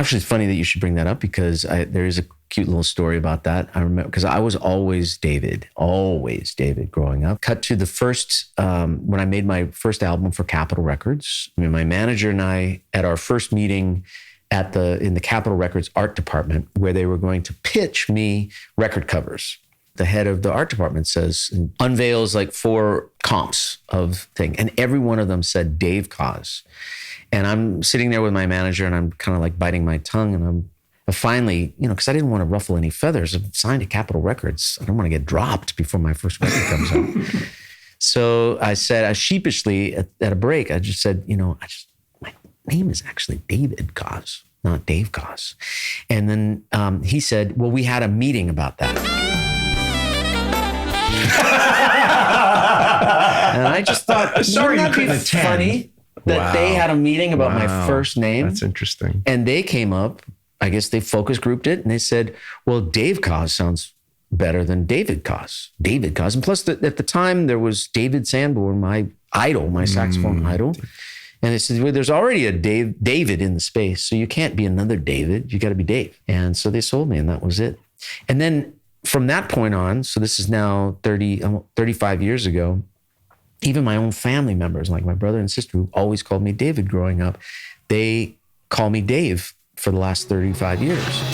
Actually, it's funny that you should bring that up because there is a cute little story about that. I remember because I was always David growing up. Cut to the first, when I made my first album for Capitol Records. I mean, my manager and I, at our first meeting in the Capitol Records art department, where they were going to pitch me record covers. The head of the art department unveils like 4 comps of thing. And every one of them said Dave Koz. And I'm sitting there with my manager and I'm kind of like biting my tongue. And I finally, because I didn't want to ruffle any feathers. I'm signed to Capitol Records. I don't want to get dropped before my first record comes out. So I said, sheepishly at a break, I just said, my name is actually David Koz, not Dave Koz. And then he said, well, we had a meeting about that. And I just thought, sorry, wouldn't that be funny that they had a meeting about my first name? That's interesting. And they came up, I guess they focus grouped it, and they said, well, Dave Koz sounds better than David Koz. David Koz. And plus, at the time, there was David Sanborn, my idol, my saxophone idol. And they said, well, there's already a David in the space, so you can't be another David. You got to be Dave. And so they sold me, and that was it. And then from that point on, so this is now 35 years ago, even my own family members, like my brother and sister, who always called me David growing up, they call me Dave for the last 35 years.